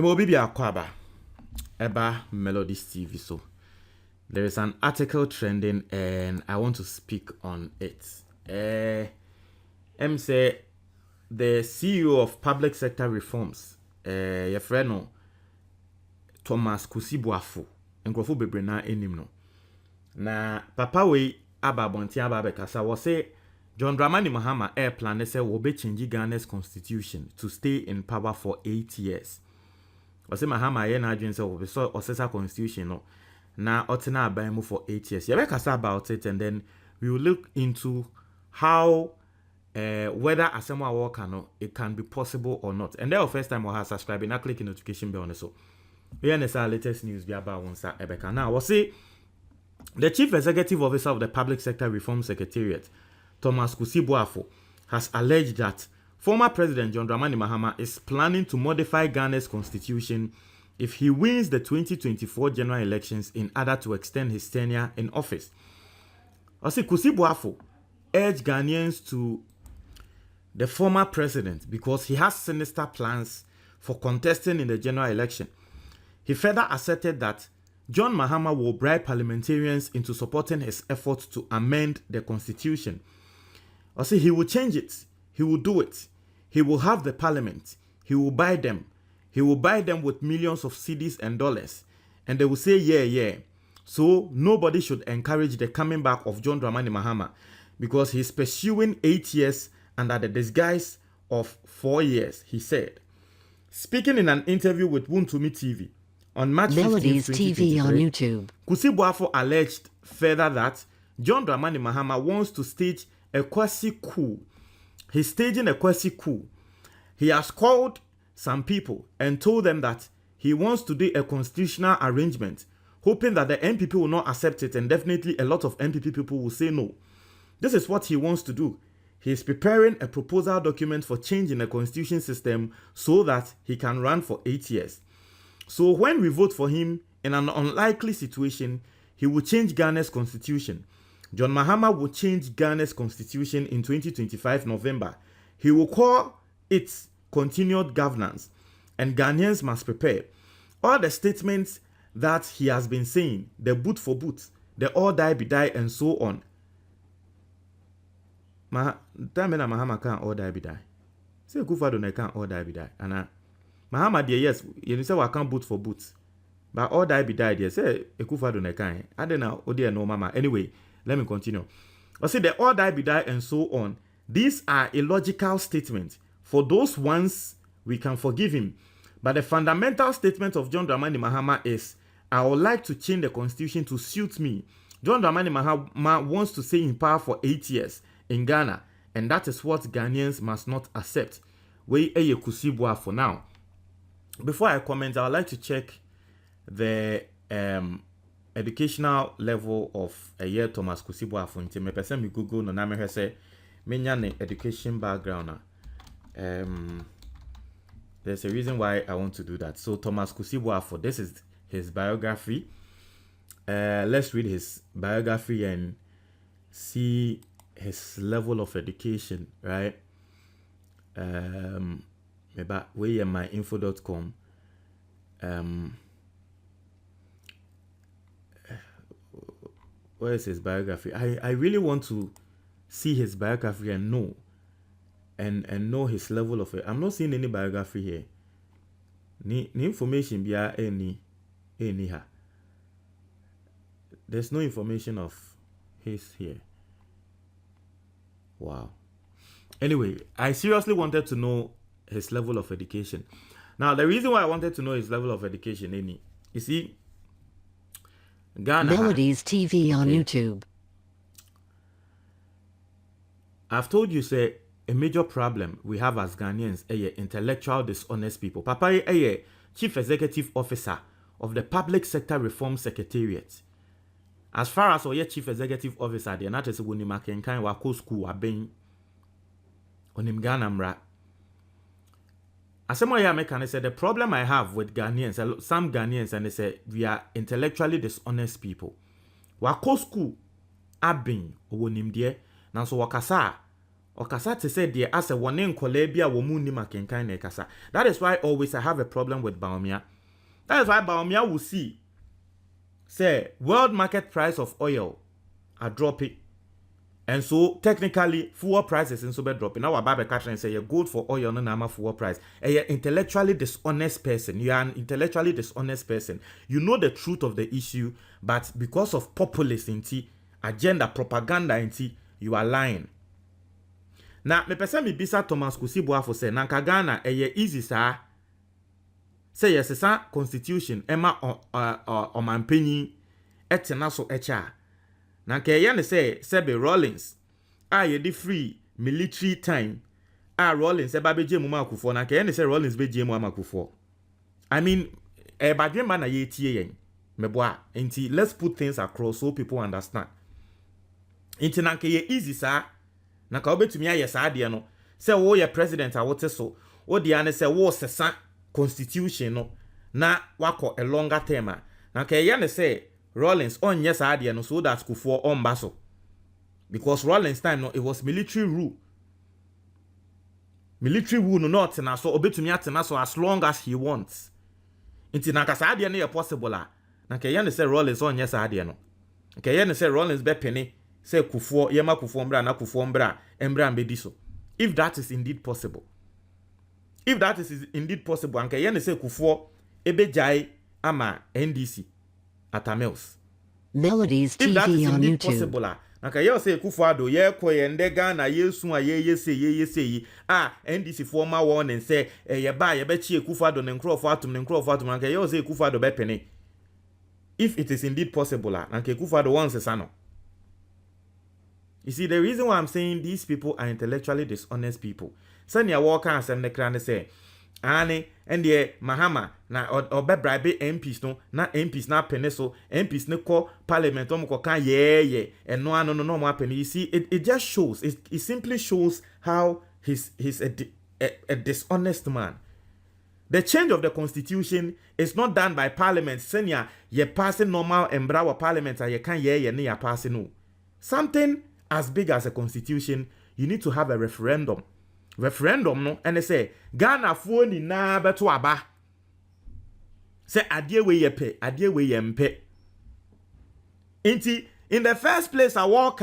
Bibia Kwaba Eba Melodies TV. So there is an article trending and I want to speak on it. Say the CEO of Public Sector Reforms, your friend Thomas Kusibuafo, Nkrofo bebre na enim no. Na papa we aba bonti aba bekasa wo say John Dramani Mahama plan say will be change Ghana's constitution to stay in power for 8 years. Ose Mahama ye na adwen say will be so osesa constitution no. Na otena aban mu for 8 years. You kasa about it and then we will look into how whether asemo work it can be possible or not. And then first time we have subscribe and click the notification bell on so. Here is our latest news be about one sa ebeka. Now we say the Chief Executive Officer of the Public Sector Reform Secretariat, Thomas Kusibuafo, has alleged that former President John Dramani Mahama is planning to modify Ghana's constitution if he wins the 2024 general elections in order to extend his tenure in office. Also, Kusibuafo urged Ghanaians to the former president because he has sinister plans for contesting in the general election. He further asserted that John Mahama will bribe parliamentarians into supporting his efforts to amend the constitution. Also, he will change it. He will do it. He will have the parliament. He will buy them. He will buy them with millions of cedis and dollars. And they will say, yeah. So nobody should encourage the coming back of John Dramani Mahama because he's pursuing 8 years under the disguise of 4 years, he said. Speaking in an interview with Wuntumi TV, on March 15, MELODIES TV on YouTube, Kusibuafo alleged further that John Dramani Mahama wants to stage a quasi-coup. He's staging a quasi-coup. He has called some people and told them that he wants to do a constitutional arrangement, hoping that the NPP will not accept it and definitely a lot of NPP people will say no. This is what he wants to do. He is preparing a proposal document for changing the constitution system so that he can run for 8 years. So when we vote for him, in an unlikely situation, he will change Ghana's constitution. John Mahama will change Ghana's constitution in 2025 November. He will call it continued governance, and Ghanaians must prepare. All the statements that he has been saying, the boot for boot, the all die be die, and so on. Mahama can't all die be die. Say Kufado can't all die be die. And Mahama dear, yes, you say I can't boot for boots. But all die be die, dear. Say Kufado can't. I don't know, oh dear, no mama. Anyway, let me continue. I say the all die be die and so on. These are illogical statements. For those ones, we can forgive him. But the fundamental statement of John Dramani Mahama is, I would like to change the constitution to suit me. John Dramani Mahama wants to stay in power for 8 years in Ghana. And that is what Ghanaians must not accept. We eye Kusibuafo now. Before I comment, I would like to check the educational level of a year Thomas Kusibuafo. Nti me person me Google no na me hwese menya ne education background. There's a reason why I want to do that. So Thomas Kusibuafo, this is his biography. Let's read his biography and see his level of education, right? Maybe we my info.com. Where is his biography? I really want to see his biography and know know his level of it. I'm not seeing any biography here. Ni information be any ha. There's no information of his here. Wow. Anyway, I seriously wanted to know his level of education. Now, the reason why I wanted to know his level of education, you see, Ghana. MELODIES TV on YouTube. I've told you, say, a major problem we have as Ghanaians, intellectual dishonest people. Papa, Chief Executive Officer of the Public Sector Reform Secretariat. As far as Chief Executive Officer, they are not as when you can wako school aben onim Ghana mra. Asemo ya make say the problem I have with Ghanaians, some Ghanaians, and they say we are intellectually dishonest people. Wako school aben onim die, na so wakasa okasa te say de as a one nkola bia wo mu ni makenkan na kasa. That is why always I have a problem with Baumia. That is why Baumia will see say world market price of oil are dropping. And so technically fuel prices in be dropping. Now Baba Catherine say you're good for oil no nama fuel price. And you're intellectually dishonest person. You are an intellectually dishonest person. You know the truth of the issue, but because of populism, agenda, propaganda, you are lying. Now, me pese mi bisa Thomas Kusibuafo say nanka Ghana easy sa. Say yes sa constitution ema omanpenyi etena so echa. Nanka ne say Sebe Rollins ye di free military time Rollins eba beje mu makufo nanka ne say Rollins beje mu makufo. I mean badwemba na ye tie yen meboa enti let's put things across so people understand. Enti nanka ye easy sa na ka obetumi aye saa de no se wo ye president a wote so wo de ane se wo sesa constitution no na wako a longer term na ka ye ne se Rollins onye saa de no so that Kufuor omba so because Rollins time no it was military rule no not na so obetumi atena so as long as he wants inti na ka saa de no ye possible na ka ye ne se Rollins onye saa de no ka ye ne se Rollins be pene say Kufuor yema Kufuor mbra na Kufuor mbra mbedi so if that is indeed possible anka ye ne say Kufuor ebejai ama NDC atamels Melodies if that is TV on indeed YouTube. possible anka ye say Kufuor do ye koye nde Ghana yesu a ye say NDC former warning say ye ba ye be chie Kufuor do ne nkrofo atum anka ye say Kufuor do be pene if it is indeed possible anka Kufuor do wants no. You see, the reason why I'm saying these people are intellectually dishonest people. Send your walk and send the crown say, Anne and the Mahama na or bribe MPs no na MPs na peneso MPs no call parliament can and no more penny. You see, it just shows it simply shows how he's a dishonest man. The change of the constitution is not done by parliament. Senior, ye passing normal embra parliament and you can't ye passing no. Something as big as a constitution, you need to have a referendum. Referendum no, and they say Ghana phone na beto aba. Say adie we ye pe, adie we ye mpe. In the first place, I walk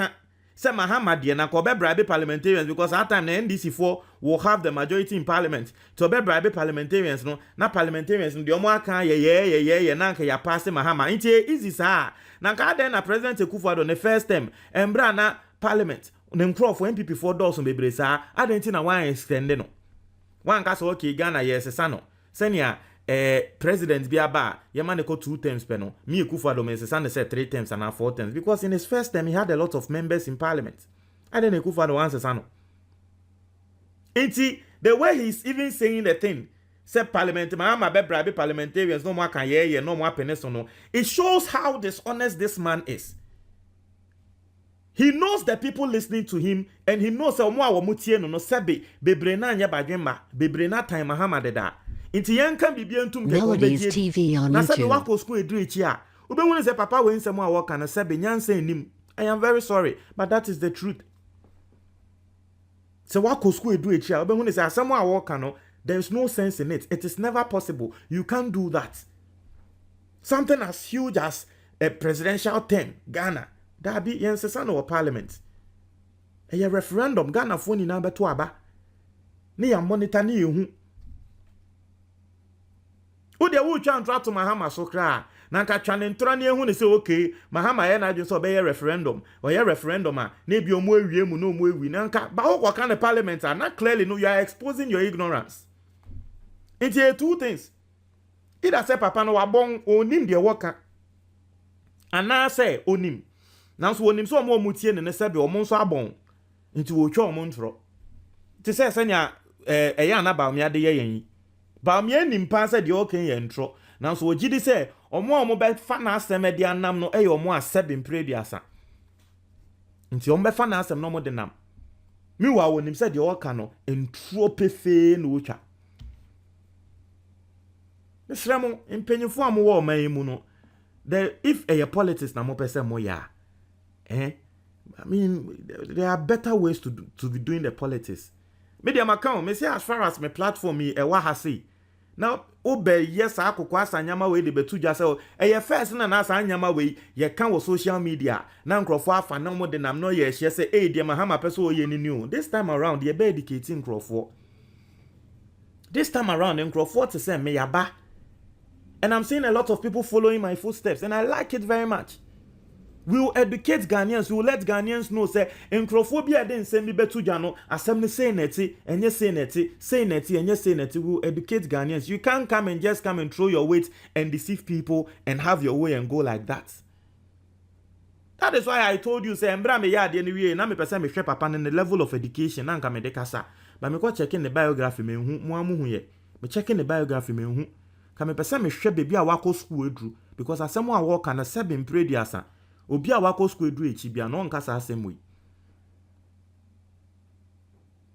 say Mahama de na ko be bribe parliamentarians because at time the NDC4 will have the majority in parliament. To be bribe parliamentarians no, na parliamentarians no de omo aka ye na nka ya pass Mahama. Easy sa. Na ka den na President Kufuor the first time embra na parliament nem crop for MPP for doors on bebre sa adenti na wan extend no wan ka so okay Ghana yes sa no senior president bi aba ye man ko 2 terms pe no me Kufuor do me say 3 terms and 4 terms because in his first term he had a lot of members in parliament adeni Kufuor do wan say no enti the way he's even saying the thing say parliament Mahama be bribe parliamentarians no more can ye no more peneso no it shows how dishonest this man is. He knows the people listening to him and he knows omo a wo mutie no sebe bebre na anya badwemba bebre na time Mahama deda inti yenka bibia ntum Melodies TV on na sebe YouTube. wako school edu echi a obehunu say papa we nsem a work na sebe nyansa enim. I am very sorry but that is the truth. So wako school edu echi a obehunu say asem a work no there is no sense in it. It is never possible. You can't do that. Something as huge as a presidential term Ghana that be yensesa no parliament. A referendum Ghana phone ni number 2 aba. Ni ya monitor ni ehu. Wo de wo twa ntra to Mahama so kra. Na nka twa ne ntra ni ehu ne say okay, Mahama ye na adwen so be referendum. O ye referendum a na bi omo awie mu na omo awi. Na nka ba wo kan the parliament a na clearly no you are exposing your ignorance. It's here 2 things. Either say papa no wabon onim de woka. Ana say onim. Now so onim so omo mutie ne sebe omo nso abon. Nti wo twa omo ntro. Ti say senya eya na ba omia de ye yen. Ba omia nim pa say de oken ye ntro. Now so ogidi say omo be fa na asem de anam no eye omo asebe mprediasa. Nti omo be fa na asem no mo de nam. Mi wa wonim say de oka no ntro pefe no otwa. Misramo impenyufo amowo oman mu no. If a politics na mo pese mo ya I mean, there are better ways to be doing the politics. Media account, me say as far as my platform me ha say. Now, obey yes akoko asanyama we de betu dwa say e first na na asanyama we ye kan wo social media. Na nkrofo afa na mo de nam no ye hye say eh de Mahama person o ye ni new. This time around ye be educating nkrofo. This time around nkrofo to say me yaba. And I'm seeing a lot of people following my footsteps and I like it very much. We will educate Ghanaians. We will let Ghanaians know say encrophobia didn't send me betu jano. Assembly say neti, and yes say neti, and yes say neti. We will educate Ghanaians. You can't come and just come and throw your weight and deceive people and have your way and go like that. That is why I told you say embra me yard anyway. Na me person me share papa in the level of education. Na nka me de kasa. But me go checking the biography me hu mo amu hu ye. Me checking the biography me hu. Ka me person me share baby a wako school edru because asemo a work na 7 predi asa. Obi a wako school edru echi bia no nka sa asem we.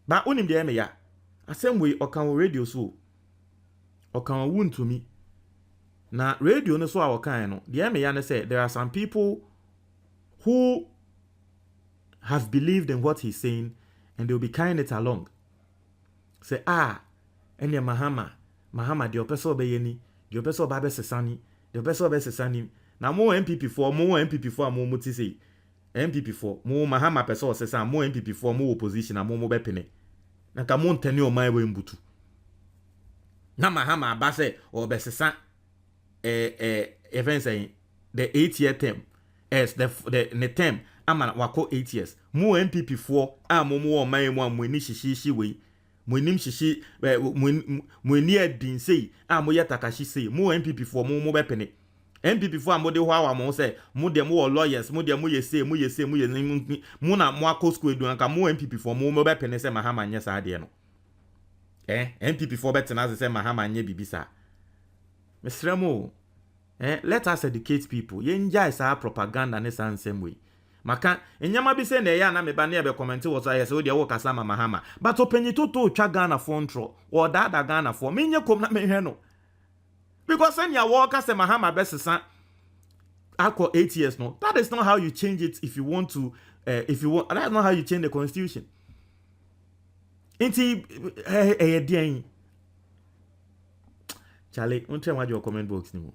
Ba onim de me ya. Asem we okan radio so. Okan wu ntumi. Na radio no so a okan no. De me ya ne say there are some people who have believed in what he's saying and they'll be carrying it along. Say enya Mahama de opeso be yeni, de opeso ba be sesani, de opeso be sesani. Na mo MPP4 mo muti say MPP4 mo Mahama peso sesa mo MPP4 mo opposition na mo be pene. Na ka mo ntene o mai we mbutu. Na Mahama ba say o be sesa even saying the 8-year term as the term ama wako 8 years. Mo MPP4 mo o mai mo ni shishi we. Mwenim shishi mweni edin sei mo yetakashi sei mo MPP4 mo be pene MPP4 mo de hwa mo say mo de mo lawyers mo de mo yese mo na mo akọ school edu anka mo MPP4 mo be pene say Mahama nya sa de no MPP4 bet na say Mahama nya bibisa mesremo let us educate people ye njai sa propaganda ne sa nsem we maka enyama bi se na ya na me ba na e be comment wo so yes wo de wo kasa ma Mahama but openyi toto twa Ghana for ntro or da Ghana for me nye kom na me hwe no because when you walk as a Mahama besesa akọ 8 years no that is not how you change it if you want to that's not how you change the constitution inti dian Charlie, don't tell me your comment box ni mo.